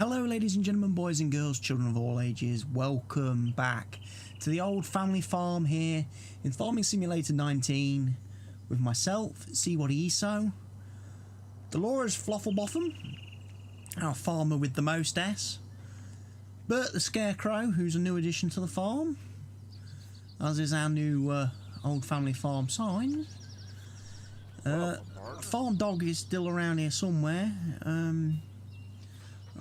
Hello ladies and gentlemen, boys and girls, children of all ages, welcome back to the old family farm here in Farming Simulator 19 with myself, CWATTYESO, Delores Flofflebotham, our farmer with the most S, Bert the Scarecrow, who's a new addition to the farm, as is our new old family farm sign. Farm dog is still around here somewhere.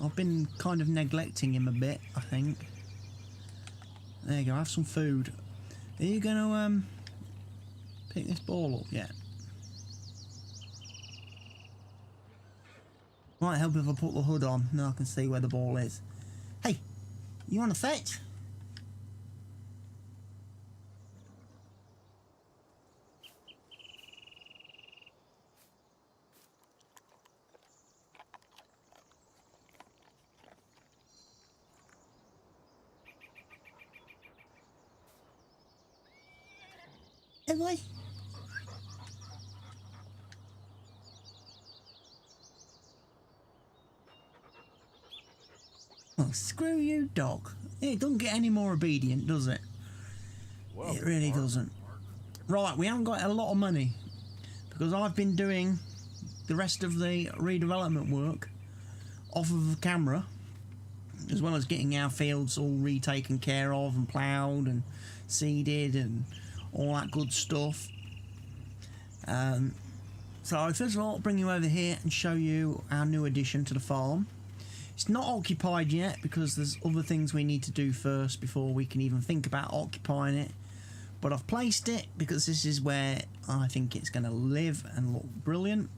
I've been kind of neglecting him a bit, I think. There you go, have some food. Are you going to pick this ball up yet? Might help if I put the hood on, then I can see where the ball is. Hey, you want to fetch? Boy. Oh, screw you, dog. It doesn't get any more obedient, does it? Well, it really doesn't. Right, we haven't got a lot of money because I've been doing the rest of the redevelopment work off of the camera, as well as getting our fields all retaken care of and ploughed and seeded and all that good stuff. So first of all, I'll bring you over here and show you our new addition to the farm. It's not occupied yet because there's other things we need to do first before we can even think about occupying it. But I've placed it because this is where I think it's going to live and look brilliant.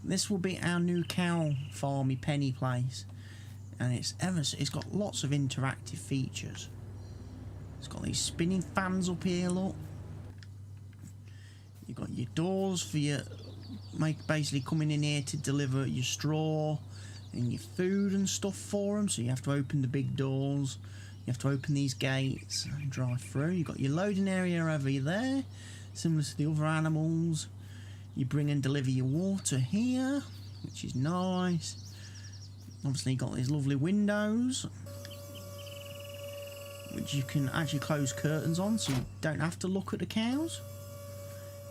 This will be our new cow farmy penny place, and it's got lots of interactive features. It's got these spinning fans up here, look. You've got your doors for your basically coming in here to deliver your straw and your food and stuff for them. So you have to open the big doors, you have to open these gates and drive through. You've got your loading area over there, similar to the other animals. You bring and deliver your water here, which is nice. Obviously you've got these lovely windows, which you can actually close curtains on, so you don't have to look at the cows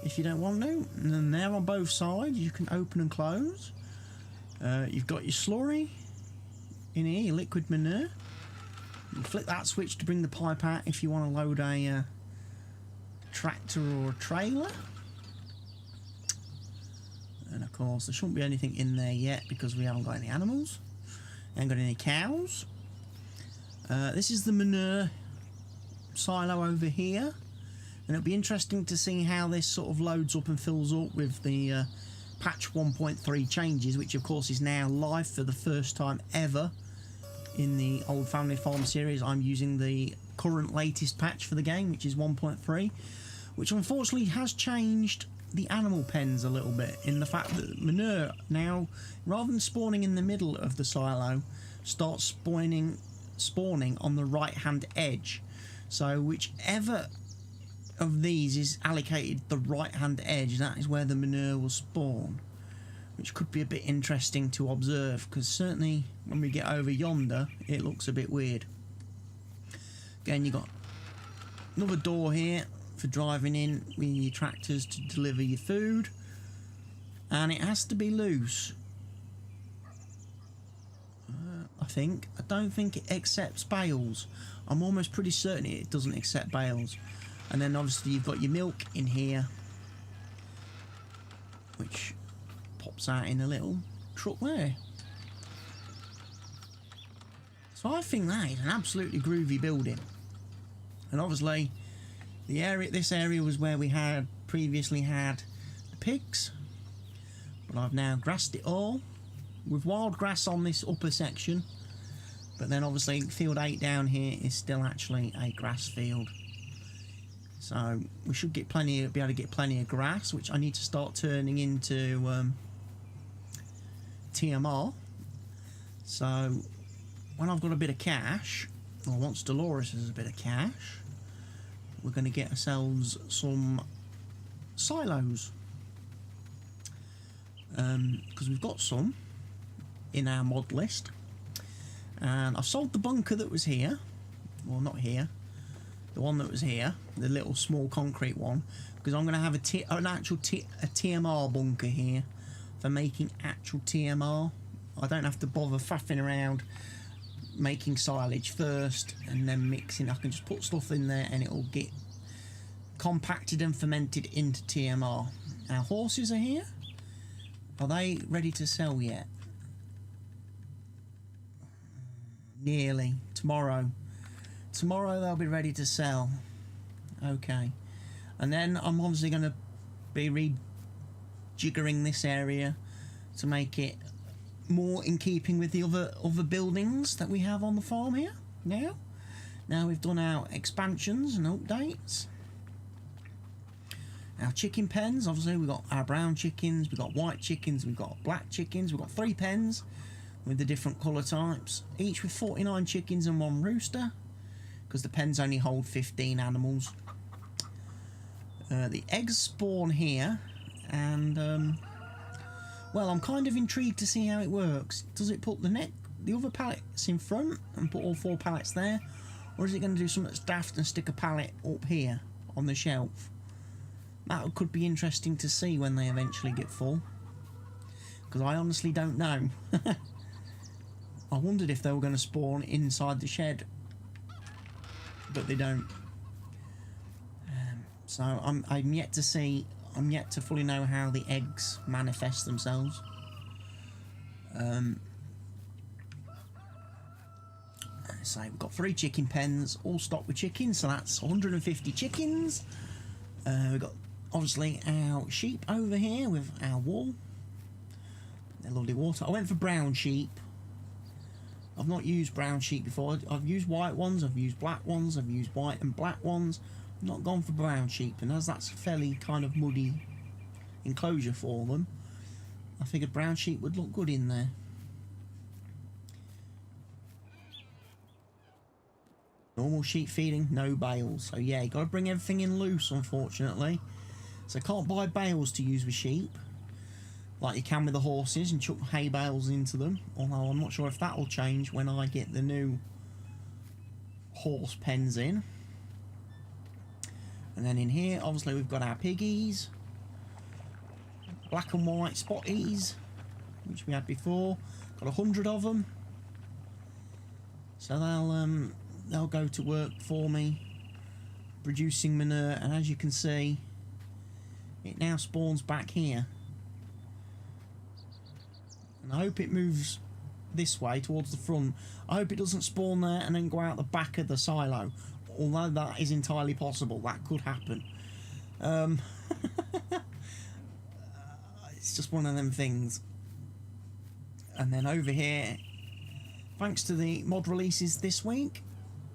if you don't want to. And then there on both sides you can open and close. You've got your slurry in here, your liquid manure. You flick that switch to bring the pipe out if you want to load a tractor or a trailer. And of course there shouldn't be anything in there yet because we haven't got any animals, ain't got any cows. This is the manure silo over here, and it'll be interesting to see how this sort of loads up and fills up with the patch 1.3 changes, which of course is now live for the first time ever in the old family farm series. I'm using the current latest patch for the game, which is 1.3, which unfortunately has changed the animal pens a little bit, in the fact that manure now, rather than spawning in the middle of the silo, starts spawning on the right hand edge. So whichever of these is allocated the right hand edge, that is where the manure will spawn, which could be a bit interesting to observe, because certainly when we get over yonder it looks a bit weird. Again, you've got another door here for driving in with your tractors to deliver your food, and it has to be loose. I don't think it accepts bales. I'm almost pretty certain it doesn't accept bales. And then obviously you've got your milk in here, which pops out in a little truck there. So I think that is an absolutely groovy building. And obviously this area was where we had previously had the pigs, but I've now grassed it all with wild grass on this upper section. But then obviously field 8 down here is still actually a grass field. So we should be able to get plenty of grass, which I need to start turning into TMR. So when I've got a bit of cash, or once Delores has a bit of cash, we're going to get ourselves some silos. Because we've got some in our mod list. And I've sold the bunker that was here. Well, not here. The one that was here. The little small concrete one. Because I'm going to have a TMR bunker here. For making actual TMR. I don't have to bother faffing around making silage first and then mixing. I can just put stuff in there and it will get compacted and fermented into TMR. Our horses are here. Are they ready to sell yet? Nearly. Tomorrow they'll be ready to sell. Okay. And then I'm obviously going to be rejiggering this area to make it more in keeping with the other buildings that we have on the farm here. Now we've done our expansions and updates. Our chicken pens, obviously we've got our brown chickens, we've got white chickens, we've got black chickens, we've got 3 pens with the different colour types, each with 49 chickens and 1 rooster, because the pens only hold 15 animals. The eggs spawn here, and well, I'm kind of intrigued to see how it works. Does it put the other pallets in front and put all 4 pallets there, or is it going to do something daft and stick a pallet up here on the shelf? That could be interesting to see when they eventually get full, because I honestly don't know. I wondered if they were going to spawn inside the shed, but they don't. So I'm yet to see. I'm yet to fully know how the eggs manifest themselves. So we've got 3 chicken pens, all stocked with chickens. So that's 150 chickens. We've got obviously our sheep over here with our wool. They're lovely water. I went for brown sheep. I've not used brown sheep before. I've used white ones, I've used black ones, I've used white and black ones. I've not gone for brown sheep, and as that's a fairly kind of muddy enclosure for them, I figured brown sheep would look good in there. Normal sheep feeding, no bales. So yeah, you got to bring everything in loose, unfortunately. So can't buy bales to use with sheep like you can with the horses and chuck hay bales into them, although I'm not sure if that will change when I get the new horse pens in. And then in here obviously we've got our piggies, black and white spotties, which we had before. Got 100 of them, so they'll go to work for me producing manure. And as you can see, it now spawns back here. And I hope it moves this way towards the front. I hope it doesn't spawn there and then go out the back of the silo. Although that is entirely possible. That could happen. It's just one of them things. And then over here, thanks to the mod releases this week,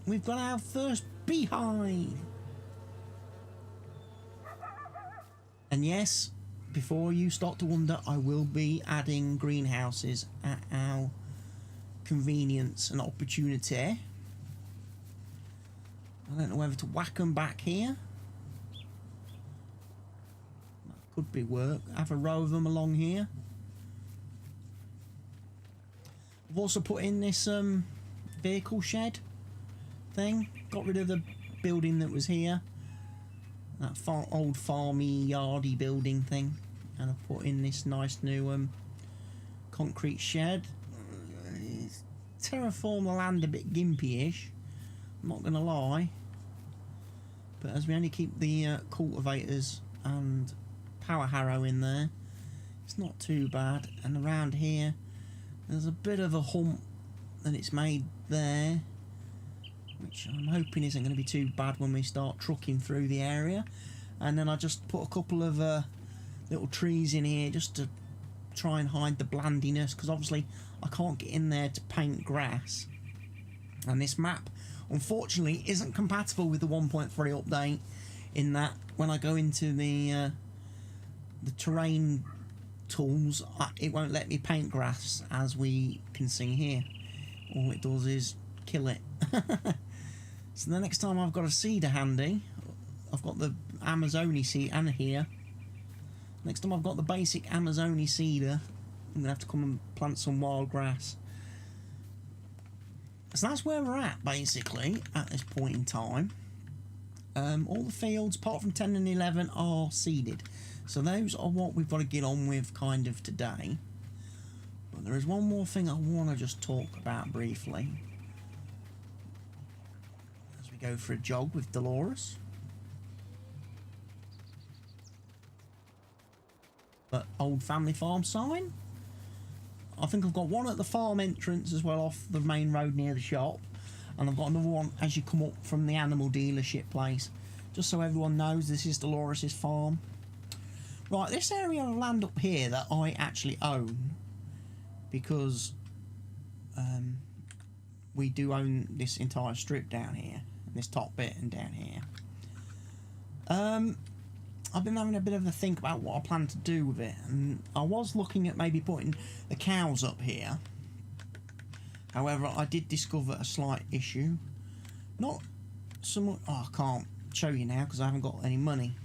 we've got our first beehive. And yes, before you start to wonder, I will be adding greenhouses at our convenience and opportunity. I don't know whether to whack them back here. That could be work. Have a row of them along here. I've also put in this vehicle shed thing. Got rid of the building that was here. That old farmy yardy building thing. And I've put in this nice new concrete shed. Terraform the land a bit gimpy-ish, I'm not gonna lie, but as we only keep the cultivators and power harrow in there, it's not too bad. And around here there's a bit of a hump that it's made there, which I'm hoping isn't going to be too bad when we start trucking through the area. And then I just put a couple of little trees in here just to try and hide the blandiness, because obviously I can't get in there to paint grass. And this map unfortunately isn't compatible with the 1.3 update, in that when I go into the terrain tools, it won't let me paint grass, as we can see here. All it does is kill it. So the next time I've got a seeder handy, I've got the Amazoni seed and here. Next time I've got the basic Amazoni seeder, I'm gonna have to come and plant some wild grass. So that's where we're at, basically, at this point in time. All the fields, apart from 10 and 11, are seeded. So those are what we've got to get on with kind of today. But there is one more thing I want to just talk about briefly. As we go for a jog with Delores. But old family farm sign. I think I've got one at the farm entrance as well, off the main road near the shop, and I've got another one as you come up from the animal dealership place, just so everyone knows this is Delores' farm. Right, this area of land up here that I actually own, because we do own this entire strip down here, this top bit and down here. I've been having a bit of a think about what I plan to do with it, and I was looking at maybe putting the cows up here. However, I did discover a slight issue. Not so much... Oh, I can't show you now because I haven't got any money.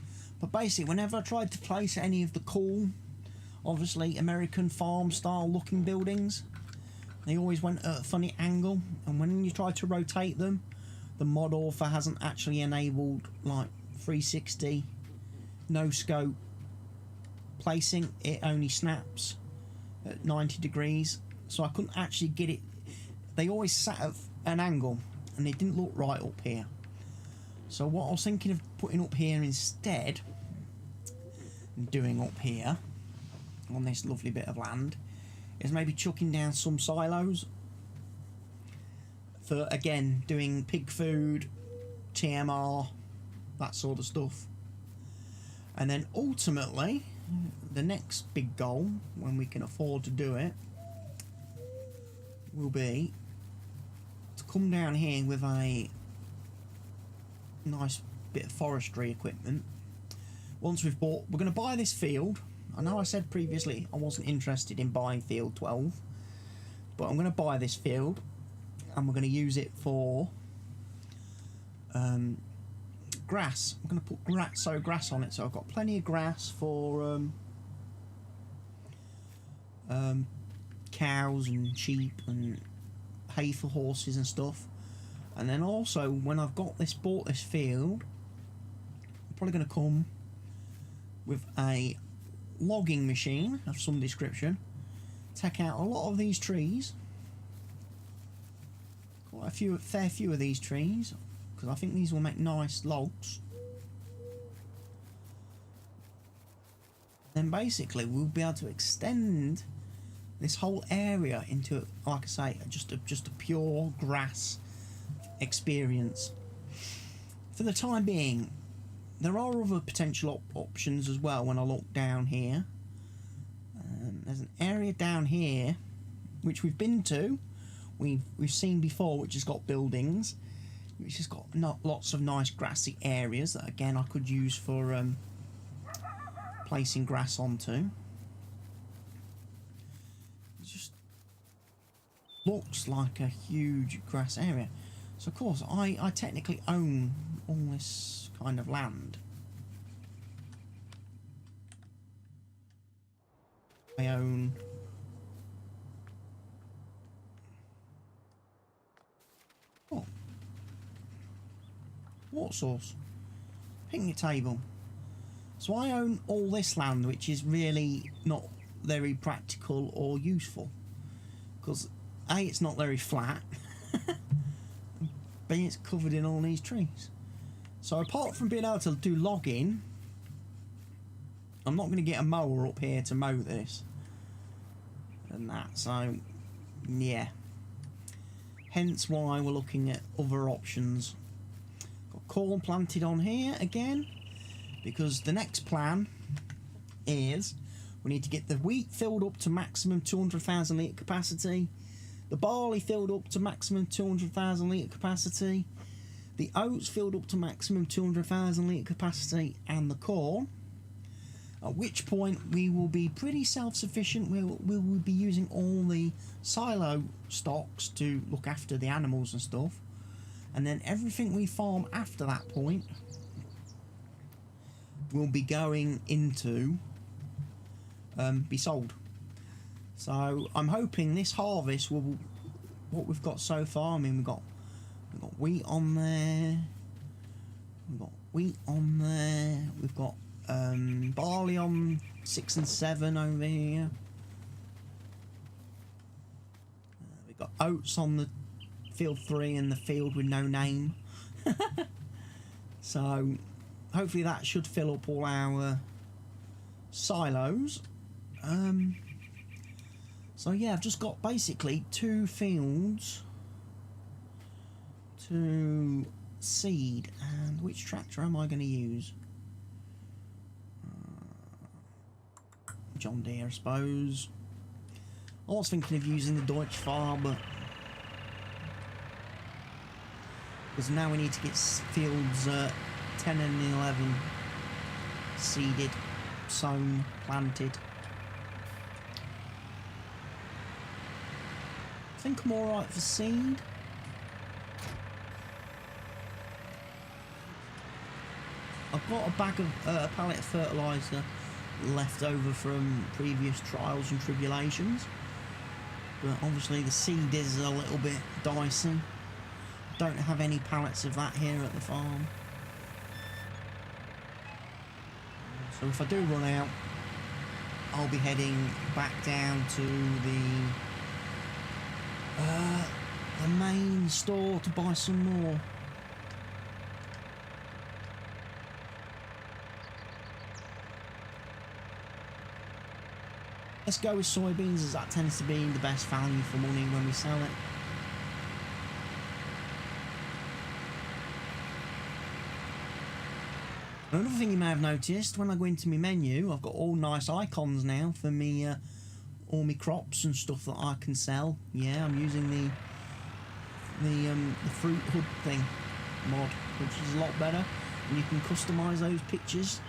But basically, whenever I tried to place any of the cool, obviously American farm style looking buildings, they always went at a funny angle, and when you try to rotate them, the mod author hasn't actually enabled like 360 no scope placing. It only snaps at 90 degrees, so I couldn't actually get it. They always sat at an angle and they didn't look right up here. So what I was thinking of putting up here instead, and doing up here on this lovely bit of land, is maybe chucking down some silos for, again, doing pig food, TMR, that sort of stuff. And then ultimately, the next big goal, when we can afford to do it, will be to come down here with a nice bit of forestry equipment. Once we've bought, we're going to buy this field. I know I said previously I wasn't interested in buying field 12, but I'm going to buy this field and we're going to use it for grass. I'm going to put grass on it, so I've got plenty of grass for cows and sheep and hay for horses and stuff. And then also, when I've got bought this field, I'm probably going to come with a logging machine of some description, take out a lot of these trees, quite a fair few of these trees, because I think these will make nice logs. Then basically we'll be able to extend this whole area into, like I say, just a pure grass experience. For the time being, there are other potential options as well. When I look down here, there's an area down here which we've been to, we've seen before, which has got buildings, which has got lots of nice grassy areas that again I could use for placing grass onto. It just looks like a huge grass area. So of course I technically own all this kind of land. I own water source, picnic table. So I own all this land, which is really not very practical or useful, because A, it's not very flat, B, it's covered in all these trees. So apart from being able to do logging, I'm not going to get a mower up here to mow this and that, so yeah, hence why we're looking at other options. Got corn planted on here again, because the next plan is we need to get the wheat filled up to maximum 200,000 litre capacity, the barley filled up to maximum 200,000 litre capacity, the oats filled up to maximum 200,000 litre capacity, and the corn, at which point we will be pretty self-sufficient. We will be using all the silo stocks to look after the animals and stuff, and then everything we farm after that point will be going into be sold. So I'm hoping this harvest will what we've got so far. I mean, we've got wheat on there. We've got wheat on there. We've got barley on 6 and 7 over here. We've got oats on the field 3 and the field with no name. So hopefully that should fill up all our silos. So yeah, I've just got basically 2 fields to seed. And which tractor am I going to use? John Deere, I suppose. I was thinking of using the Deutsche Farbe, because now we need to get fields 10 and 11 seeded, sown, planted. I think I'm alright for seed. I've got a bag of a pallet of fertiliser left over from previous trials and tribulations, but obviously the seed is a little bit dicey. Don't have any pallets of that here at the farm, so if I do run out, I'll be heading back down to the main store to buy some more. Let's go with soybeans, as that tends to be the best value for money when we sell it. Another thing you may have noticed, when I go into my menu, I've got all nice icons now for me, all my crops and stuff that I can sell. Yeah, I'm using the fruit hood thing mod, which is a lot better, and you can customise those pictures.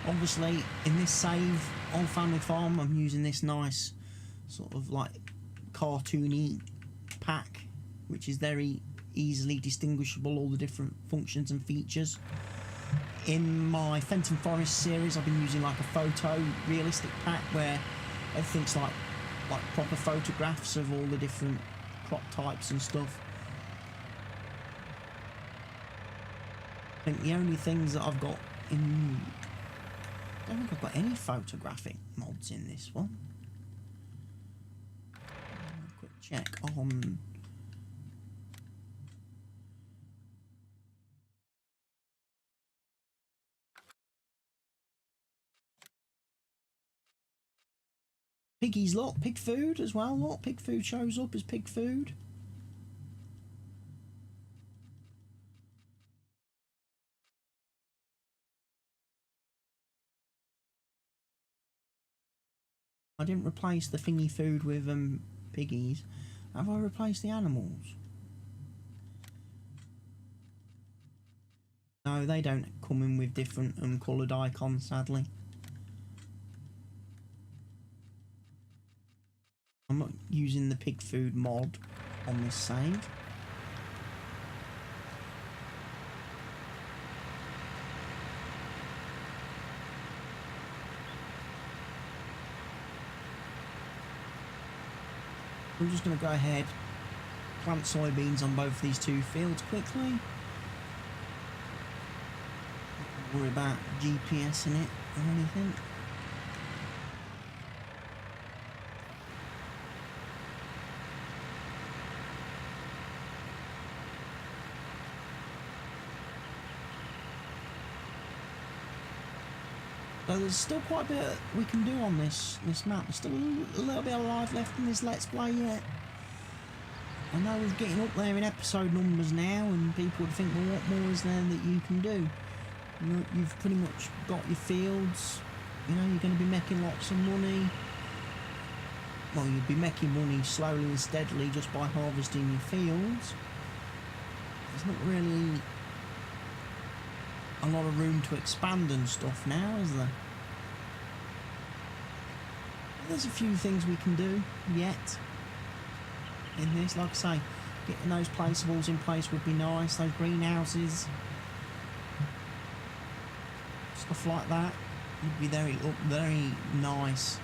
Obviously, in this save on Family Farm, I'm using this nice sort of like cartoony pack, which is very easily distinguishable, all the different functions and features. In my Fenton Forest series, I've been using like a photo realistic pack where everything's like proper photographs of all the different crop types and stuff. I think the only things that I've got in... I don't think I've got any photographic mods in this one. Quick check on... Piggies, look, pig food as well, look, pig food shows up as pig food. I didn't replace the thingy food with piggies. Have I replaced the animals? No, they don't come in with different coloured icons, sadly. I'm not using the pig food mod on this save. I'm just going to go ahead, plant soybeans on both these 2 fields quickly. Don't worry about GPS in it or anything. So there's still quite a bit we can do on this map. There's still a little bit of life left in this Let's Play yet. I know we're getting up there in episode numbers now, and people would think, well, what more is there that you can do? You know, you've pretty much got your fields. You know, you're going to be making lots of money. Well, you'll be making money slowly and steadily just by harvesting your fields. There's not really a lot of room to expand and stuff now, is there? There's a few things we can do yet in this. Like I say, getting those placeables in place would be nice. Those greenhouses, stuff like that would be very nice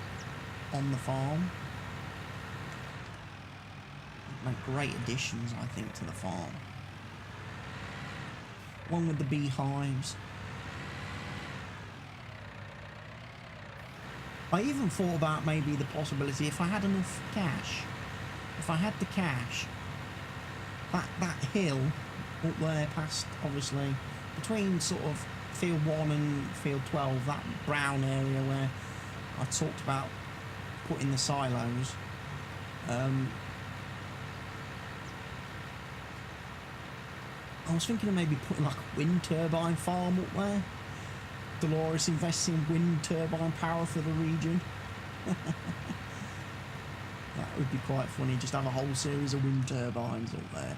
on the farm. Make great additions, I think, to the farm. Along with the beehives. I even thought about maybe the possibility, if I had enough cash, if I had the cash, that hill up there past, obviously, between sort of field 1 and field 12, that brown area where I talked about putting the silos, I was thinking of maybe putting like a wind turbine farm up there. Delores investing in wind turbine power for the region. That would be quite funny, just have a whole series of wind turbines up there.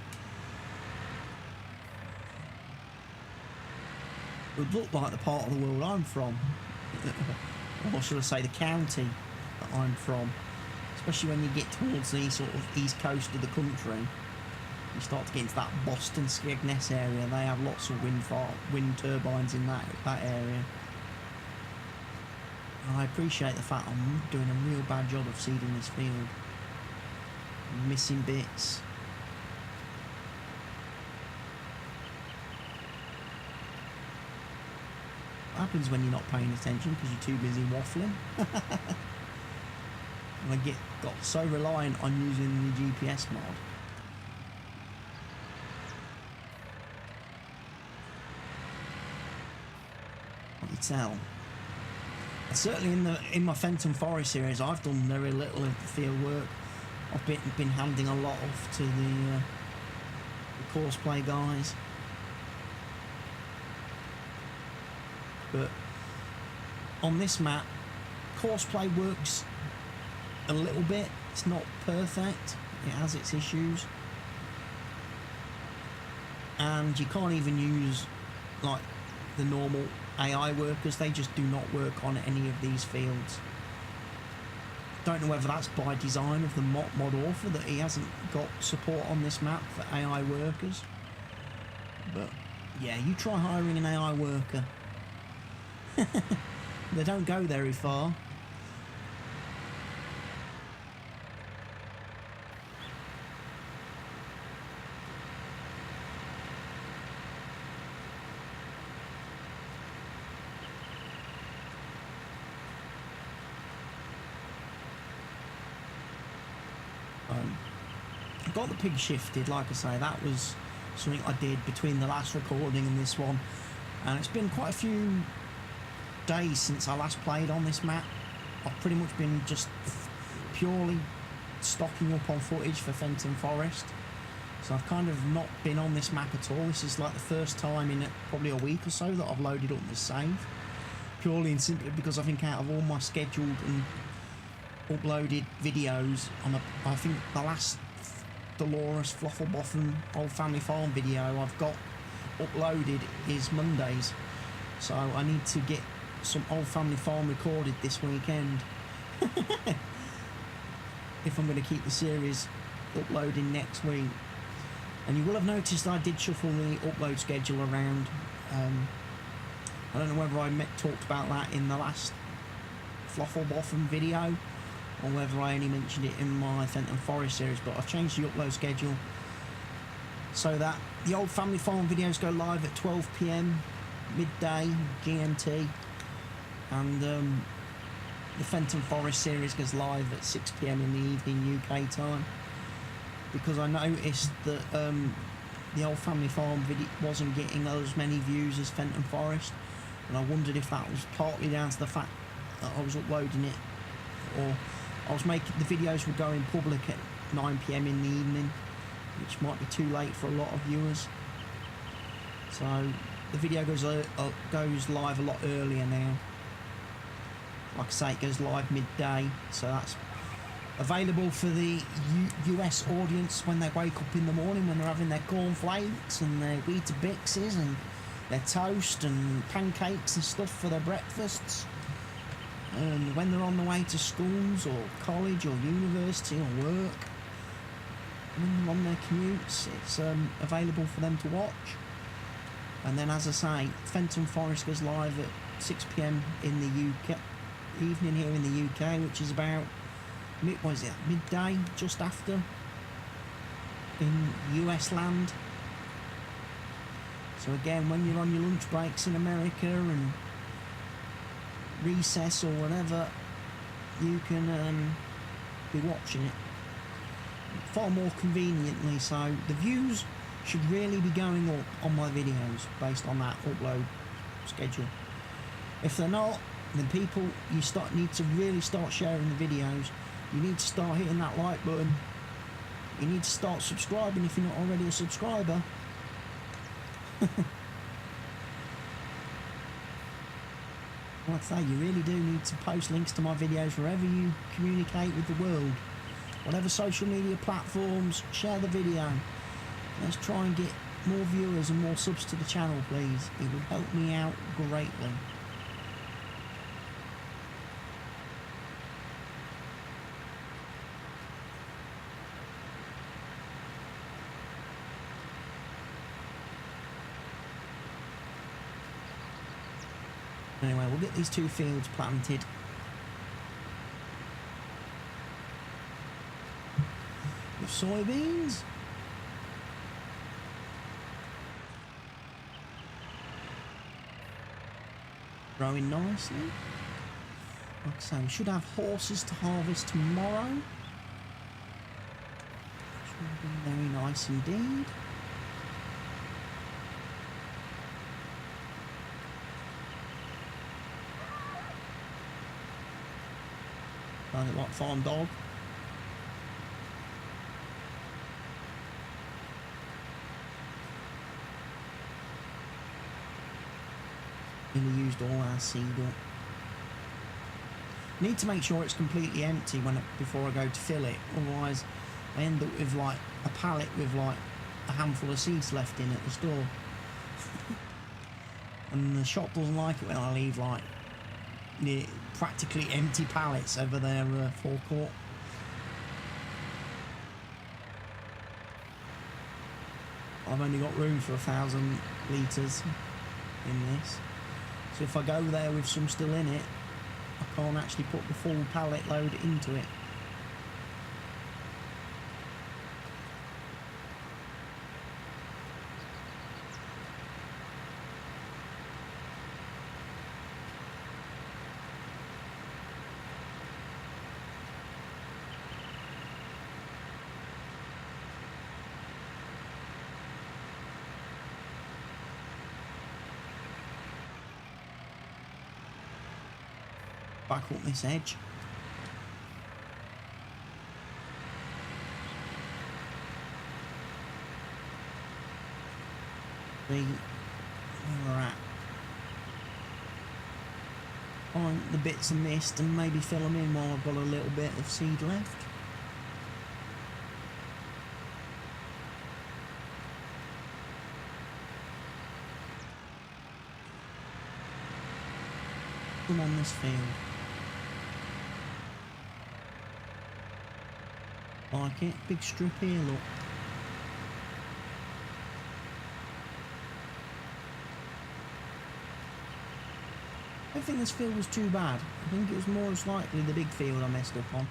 It would look like the part of the world I'm from. Or should I say the county that I'm from. Especially when you get towards the sort of east coast of the country. You start to get into that Boston, Skegness area. They have lots of wind turbines in that area. And I appreciate the fact I'm doing a real bad job of seeding this field. I'm missing bits. What happens when you're not paying attention because you're too busy waffling? And I got so reliant on using the GPS mod. What you tell? And certainly in my Fenton Forest series, I've done very little of the field work. I've been handing a lot off to the course play guys. But on this map, course play works a little bit. It's not perfect. It has its issues. And you can't even use like the normal AI workers. They just do not work on any of these fields. Don't know whether that's by design of the mod author that he hasn't got support on this map for AI workers. But yeah, you try hiring an AI worker. They don't go very far. I got the pig shifted, like I say, that was something I did between the last recording and this one, and it's been quite a few days since I last played on this map. I've pretty much been just purely stocking up on footage for Fenton Forest, so I've kind of not been on this map at all. This is like the first time in probably a week or so that I've loaded up this save, purely and simply because I think out of all my scheduled and uploaded videos, I think the last Delores Flofflebotham Old Family Farm video I've got uploaded is Mondays, so I need to get some Old Family Farm recorded this weekend if I'm going to keep the series uploading next week. And you will have noticed I did shuffle the upload schedule around. I don't know whether I talked about that in the last Flofflebotham video or whether I only mentioned it in my Fenton Forest series, but I've changed the upload schedule so that the Old Family Farm videos go live at 12 PM midday GMT, and the Fenton Forest series goes live at 6 PM in the evening UK time, because I noticed that the Old Family Farm video wasn't getting as many views as Fenton Forest, and I wondered if that was partly down to the fact that I was uploading it, or I was making the videos were going public at 9 PM in the evening, which might be too late for a lot of viewers. So the video goes live a lot earlier now. Like I say, it goes live midday, so that's available for the US audience when they wake up in the morning, when they're having their cornflakes and their Weetabixes and their toast and pancakes and stuff for their breakfasts. And when they're on the way to schools or college or university or work, when they're on their commutes, it's available for them to watch. And then, as I say, Fenton Forest goes live at 6 PM in the UK evening here in the UK, which is about midday, just after. in US land. So again, when you're on your lunch breaks in America and recess or whatever, you can be watching it far more conveniently. So the views should really be going up on my videos based on that upload schedule. If they're not, then people, you need to really start sharing the videos. You need to start hitting that like button. You need to start subscribing if you're not already a subscriber. Like I say, you really do need to post links to my videos wherever you communicate with the world. Whatever social media platforms, share the video. Let's try and get more viewers and more subs to the channel, please. It would help me out greatly. Anyway, we'll get these 2 fields planted. With soybeans. Growing nicely. Like I say, we should have horses to harvest tomorrow. Which will be very nice indeed. I like farm dog. Nearly used all our seed up. Need to make sure it's completely empty before I go to fill it, otherwise I end up with like a pallet with like a handful of seeds left in at the store. And the shop doesn't like it when I leave like practically empty pallets over their forecourt. I've only got room for 1,000 litres in this, so if I go there with some still in it, I can't actually put the full pallet load into it. Back up this edge. See where we're at. Find the bits of mist and maybe fill them in while I've got a little bit of seed left. Come on this field. Like it, big strip here, look. I don't think this field was too bad. I think it was more likely the big field I messed up on.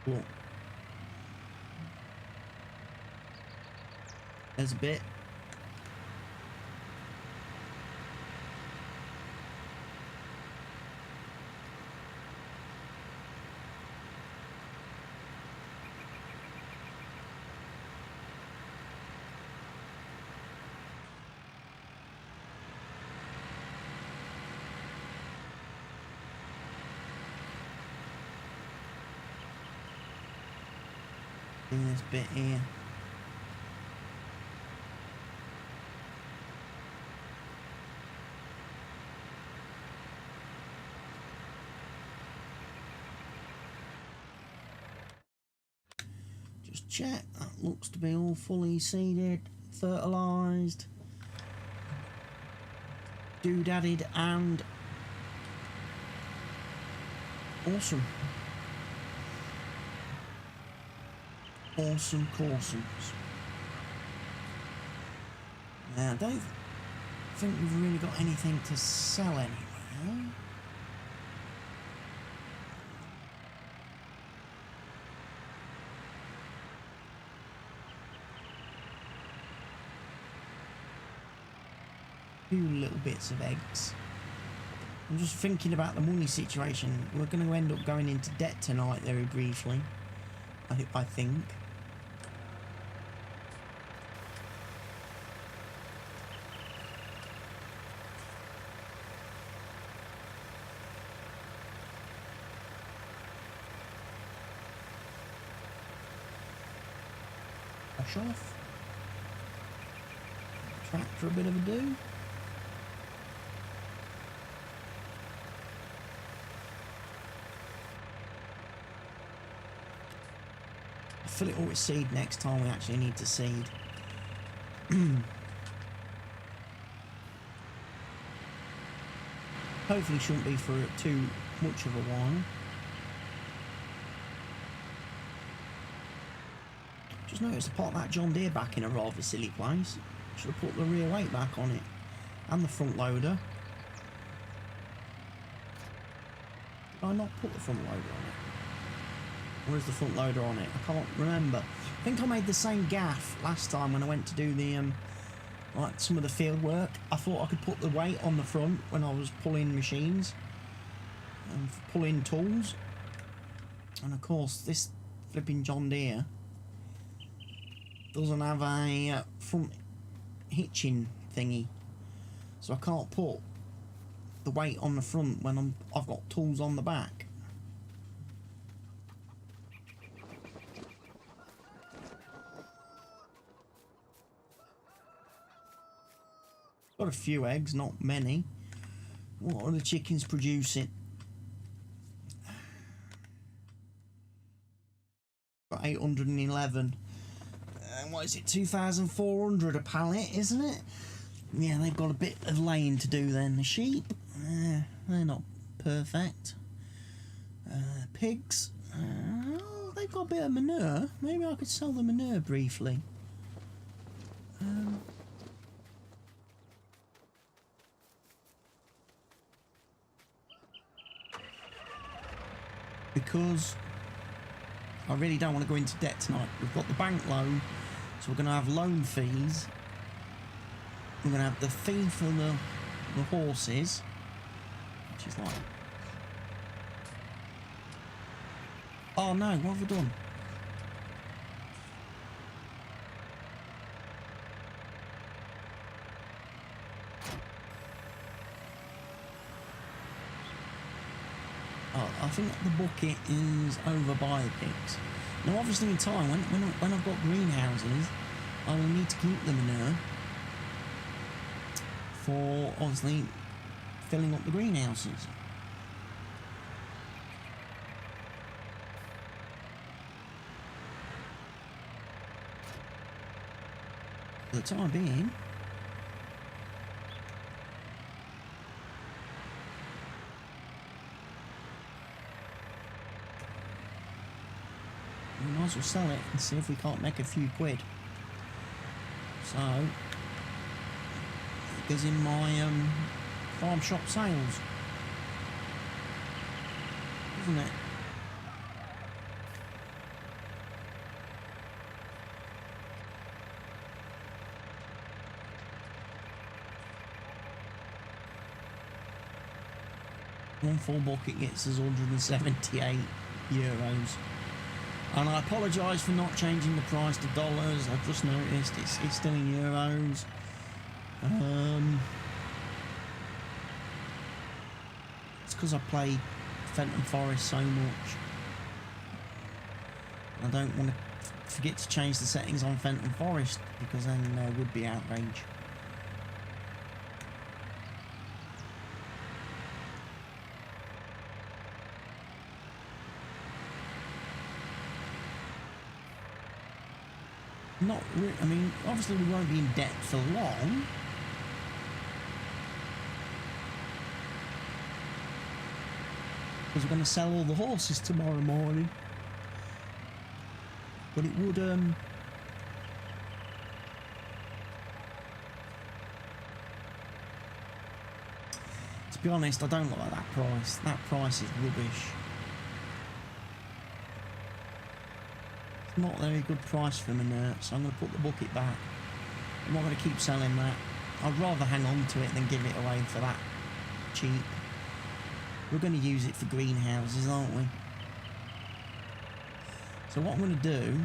Look. There's a bit. In this bit here. Just check, that looks to be all fully seeded, fertilised, doodadded and awesome. Awesome corsons. Now I don't think we've really got anything to sell anywhere. Few little bits of eggs. I'm just thinking about the money situation. We're going to end up going into debt tonight very briefly, I think. Wash off. Tractor a bit of a do. Fill it all with seed next time we actually need to seed. Hopefully shouldn't be for too much of a while. Just noticed I parked that John Deere back in a rather silly place. Should have put the rear weight back on it and the front loader. Did I not put the front loader on it? Or is the front loader on it? I can't remember. I think I made the same gaff last time when I went to do the like some of the field work. I thought I could put the weight on the front when I was pulling machines and pulling tools. And of course this flipping John Deere doesn't have a front hitching thingy, so I can't put the weight on the front when I've got tools on the back. Got a few eggs, not many. What are the chickens producing? Got 811. And what is it, 2,400 a pallet, isn't it? Yeah, they've got a bit of laying to do then. The sheep, they're not perfect. Pigs, they've got a bit of manure. Maybe I could sell the manure briefly. Because I really don't want to go into debt tonight. We've got the bank loan, so we're going to have loan fees. We're going to have the fee for the horses, which is like... Oh no, what have we done? I think the bucket is over by the pigs. Now obviously in time, when I've got greenhouses, I will need to keep the manure for obviously filling up the greenhouses. For the time being, we might as well sell it and see if we can't make a few quid. So it goes in my farm shop sales, isn't it? One full bucket gets us 178 euros. And I apologise for not changing the price to dollars. I've just noticed it's still in euros. It's because I play Fenton Forest so much. I don't want to forget to change the settings on Fenton Forest, because then there would be outrage. Not really. I mean, obviously we won't be in debt for long. Because we're going to sell all the horses tomorrow morning. But it would, be honest, I don't like that price. That price is rubbish. It's not a very good price for manure, so I'm going to put the bucket back. I'm not going to keep selling that. I'd rather hang on to it than give it away for that cheap. We're going to use it for greenhouses, aren't we? So what I'm going to do,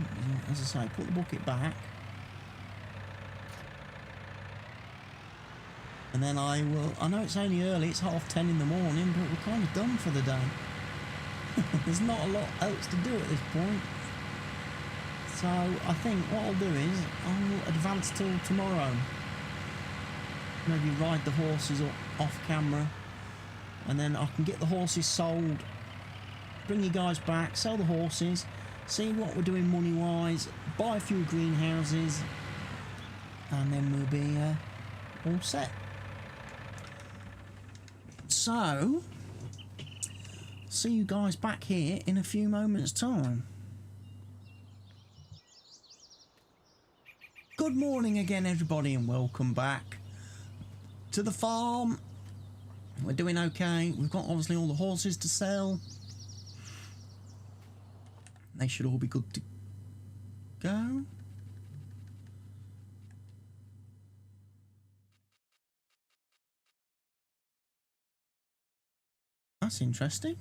as I say, put the bucket back. And then I know it's only early, it's 10:30 in the morning, but we're kind of done for the day. There's not a lot else to do at this point. So I think what I'll do is, I'll advance till tomorrow. Maybe ride the horses off camera. And then I can get the horses sold, bring you guys back, sell the horses, see what we're doing money-wise, buy a few greenhouses, and then we'll be all set. So, see you guys back here in a few moments' time. Good morning again, everybody, and welcome back to the farm. We're doing okay. We've got obviously all the horses to sell. They should all be good to go. That's interesting.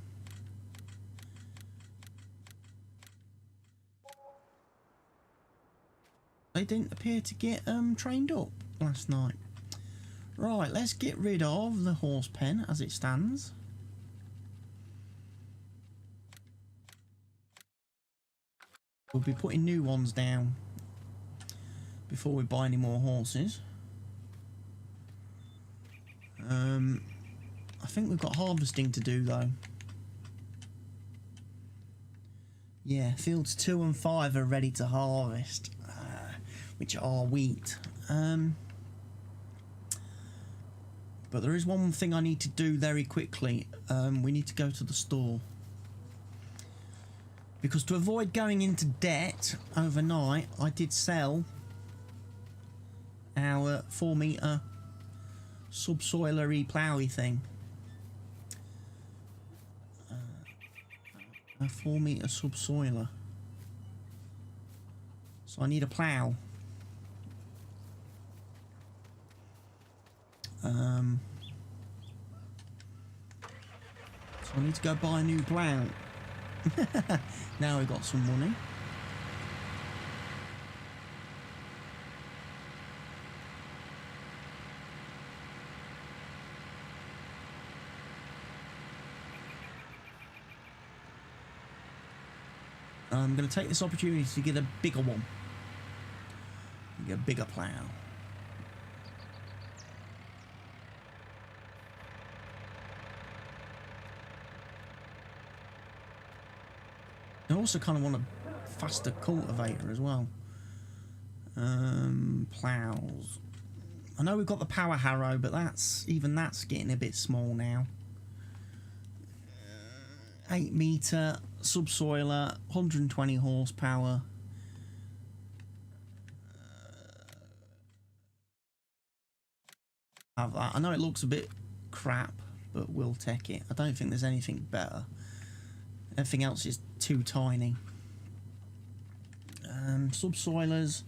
They didn't appear to get trained up last night. Right, let's get rid of the horse pen as it stands. We'll be putting new ones down before we buy any more horses. I think we've got harvesting to do though. Yeah, fields 2 and 5 are ready to harvest, which are wheat. But there is one thing I need to do very quickly. We need to go to the store. Because to avoid going into debt overnight, I did sell our 4-metre subsoilery ploughy thing. A 4-metre subsoiler. So I need a plough. So I need to go buy a new plough. Now we've got some money. I'm going to take this opportunity to get a bigger one. Get a bigger plough. I also kind of want a faster cultivator as well. Ploughs. I know we've got the power harrow, but that's getting a bit small now. 8-metre subsoiler, 120 horsepower. Have that. I know it looks a bit crap, but we'll take it. I don't think there's anything better. Everything else is too tiny. Subsoilers.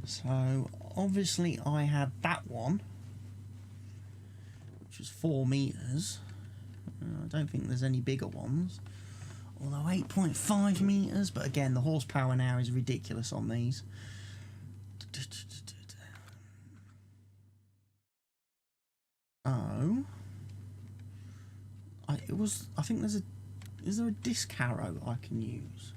So obviously I had that one, which was 4 meters. I don't think there's any bigger ones. Although 8.5 meters, but again the horsepower now is ridiculous on these. Oh, I think there's a. Is there a disc harrow I can use?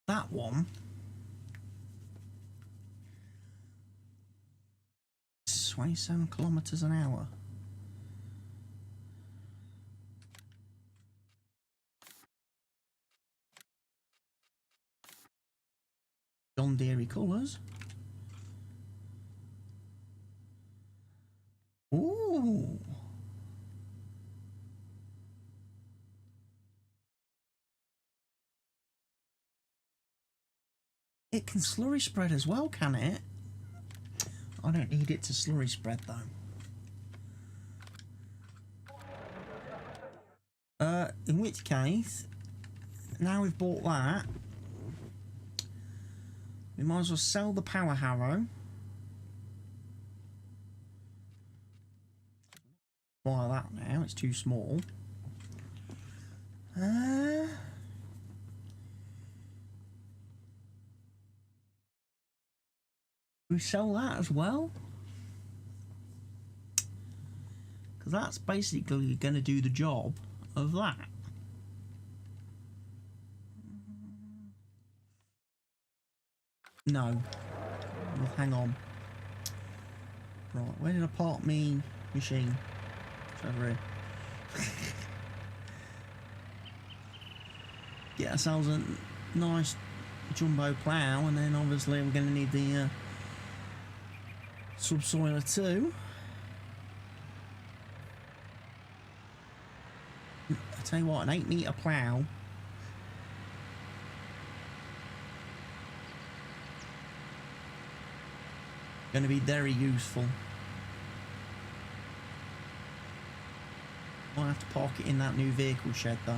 That one. 27 kilometers an hour. John Deere colours. Ooh. It can slurry spread as well, can it? I don't need it to slurry spread though. In which case, now we've bought that, we might as well sell the power harrow. Buy that now, it's too small. We sell that as well, because that's basically going to do the job of that. No, we'll hang on. Right, where did I park me machine? It's over here. Get ourselves a nice jumbo plough, and then obviously we're going to need the subsoiler too. I tell you what, an 8-metre plough going to be very useful. Might have to park it in that new vehicle shed though.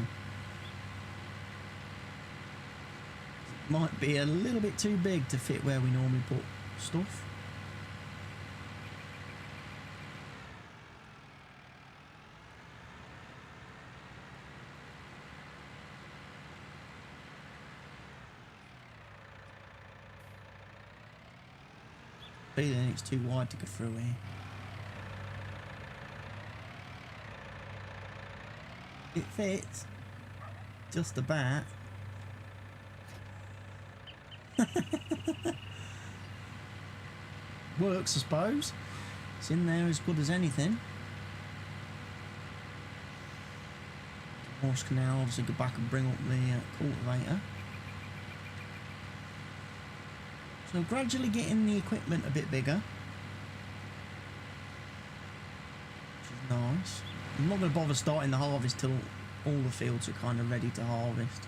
It might be a little bit too big to fit where we normally put stuff. Feeling it's too wide to go through here. It fits, just about. Works, I suppose. It's in there as good as anything. Horse can now obviously go back and bring up the cultivator. So gradually getting the equipment a bit bigger, which is nice. I'm not going to bother starting the harvest till all the fields are kind of ready to harvest.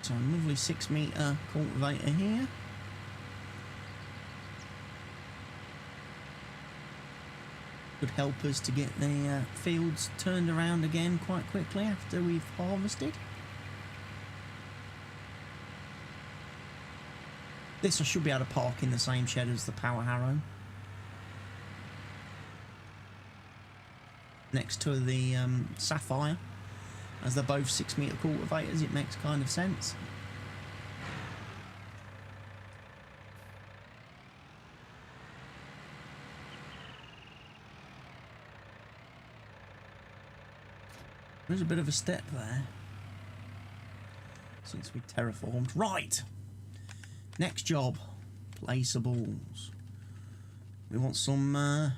So a lovely 6-metre cultivator here. Could help us to get the fields turned around again quite quickly after we've harvested. This I should be able to park in the same shed as the power harrow. Next to the Sapphire. As they're both 6-metre cultivators, it makes kind of sense. There's a bit of a step there since we terraformed. Right, next job, placeables. We want some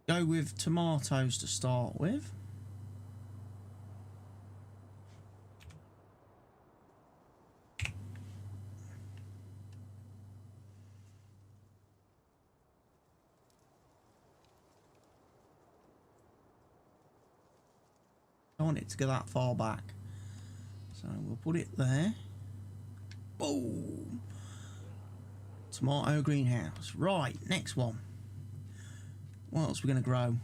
go with tomatoes to start with. I want it to go that far back, so we'll put it there. Boom! Tomato greenhouse. Right, next one. What else are we going to grow?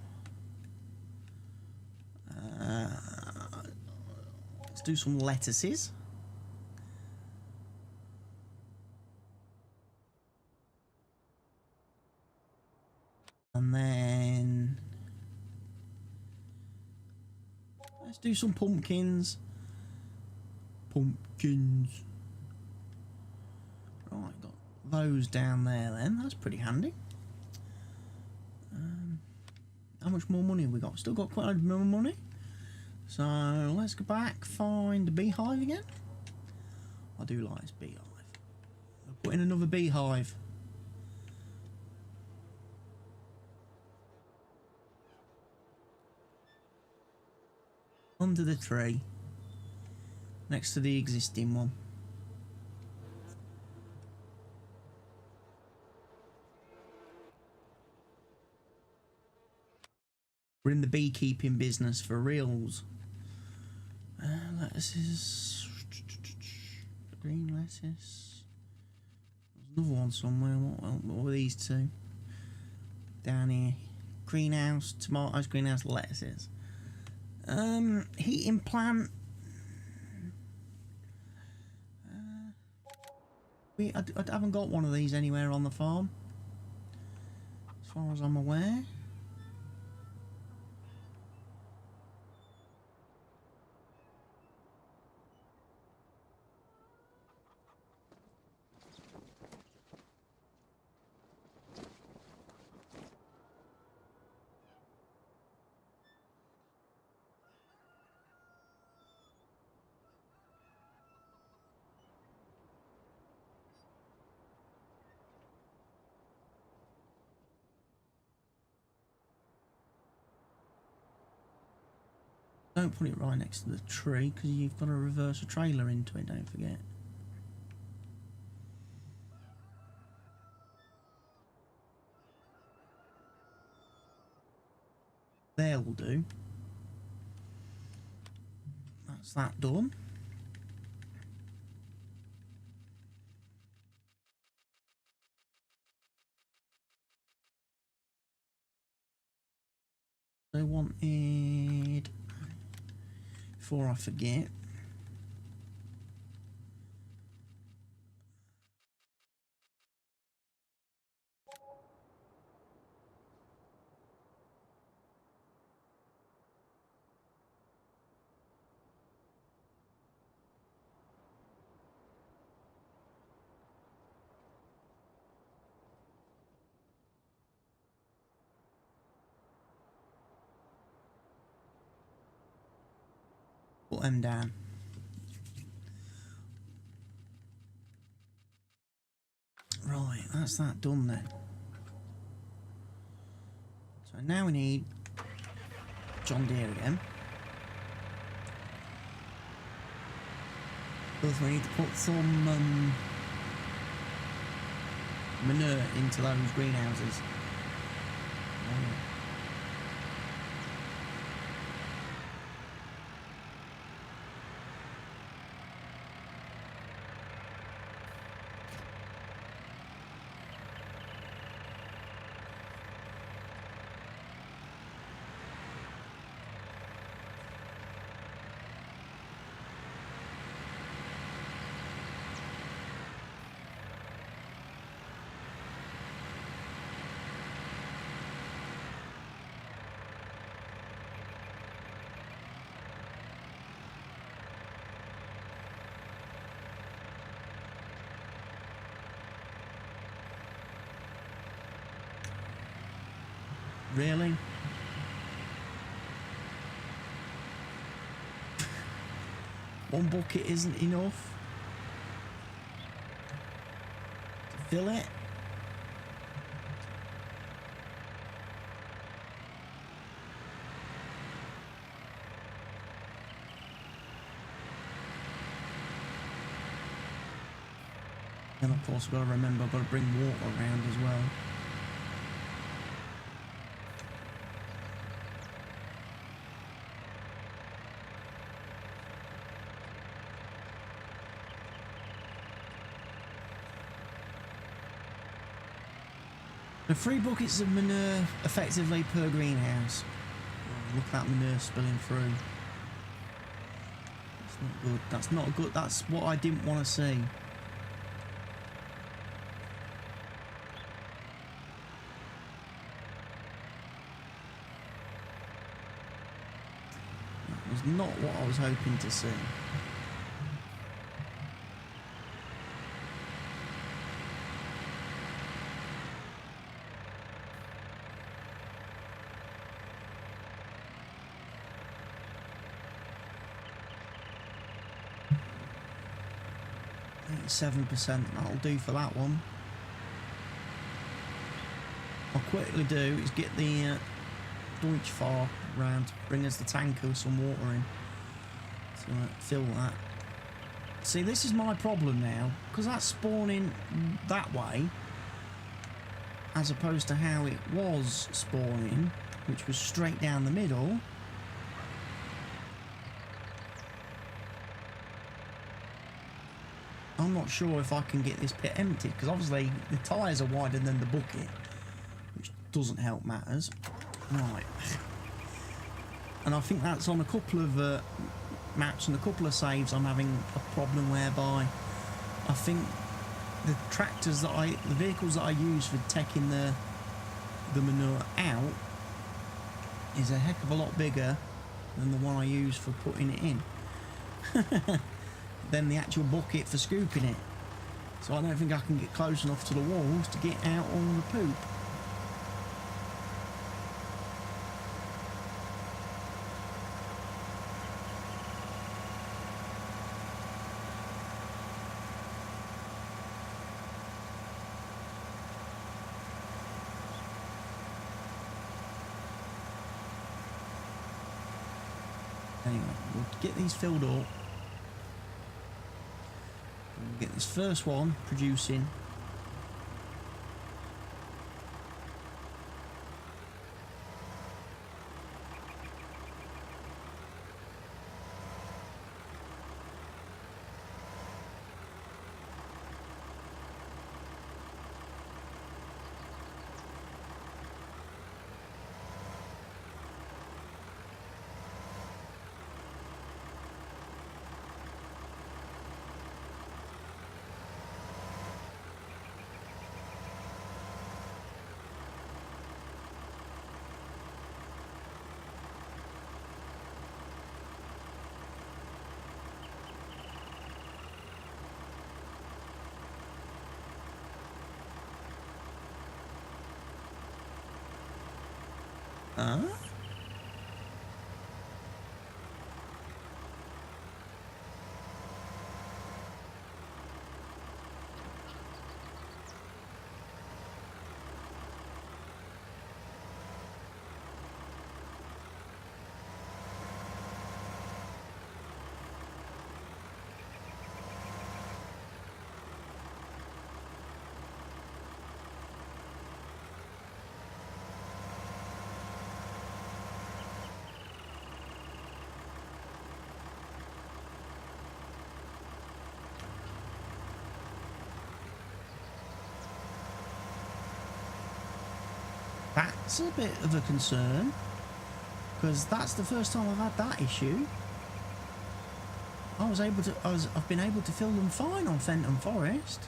Let's do some lettuces. And then let's do some pumpkins. Pumpkins. Right, got those down there then. That's pretty handy. How much more money have we got? Still got quite a bit more money. So let's go back, find the beehive again. I do like this beehive. I'll put in another beehive. Under the tree. next to the existing one. We're in the beekeeping business for reals. Lettuces. Green lettuce. There's another one somewhere. What were these two? Down here. Greenhouse, tomatoes, greenhouse, lettuces. Heating plant. I haven't got one of these anywhere on the farm, as far as I'm aware. Don't put it right next to the tree because you've got to reverse a trailer into it, don't forget. There will do. That's that done. I wanted, before I forget, put them down. Right, that's that done then. So now we need John Deere again. Plus we need to put some manure into those greenhouses. Really? One bucket isn't enough to fill it? And of course I've got to remember I've got to bring water around as well. So 3 buckets of manure effectively per greenhouse. Oh, look at that manure spilling through. That's not good. That's not good. That's what I didn't want to see. That was not what I was hoping to see. I think 7%, that'll do for that one. I'll quickly do is get the Deutsch Fahr round to bring us the tanker with some water in to fill that. See, this is my problem now, because that's spawning that way, as opposed to how it was spawning, which was straight down the middle. I'm not sure if I can get this pit empty, because obviously the tyres are wider than the bucket, which doesn't help matters. Right. And I think that's on a couple of maps and a couple of saves. I'm having a problem whereby I think the tractors that the vehicles that I use for taking the manure out is a heck of a lot bigger than the one I use for putting it in. Than the actual bucket for scooping it. So I don't think I can get close enough to the walls to get out all the poop. Anyway, we'll get these filled up. We'll get this first one producing. Huh? That's a bit of a concern, because that's the first time I've had that issue. I've been able to fill them fine on Fenton Forest.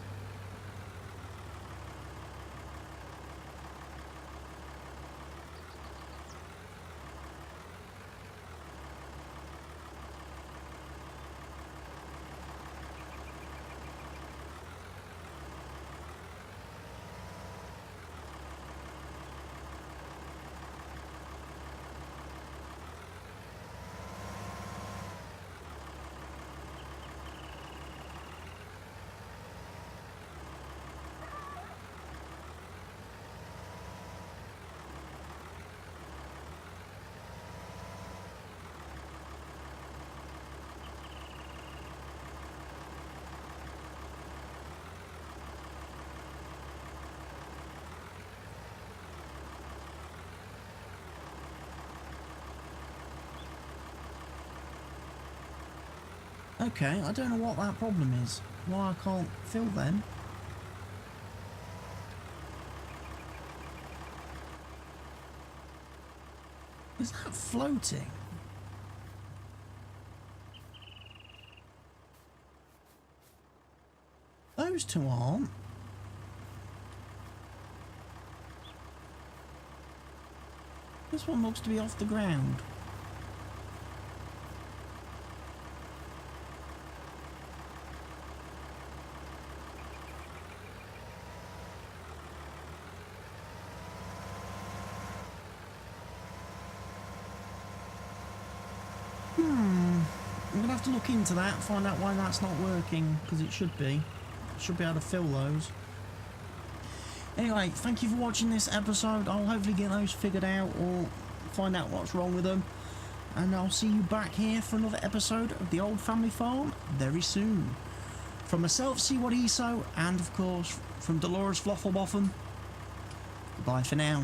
Okay, I don't know what that problem is. Why I can't fill them. Is that floating? Those two aren't. This one looks to be off the ground. I'm gonna have to look into that, find out why that's not working, because it should be. Should be able to fill those. Anyway, thank you for watching this episode. I'll hopefully get those figured out or find out what's wrong with them. and I'll see you back here for another episode of the Old Family Farm very soon. From myself, CWATTYESO, and of course from Delores Flofflebotham, bye for now.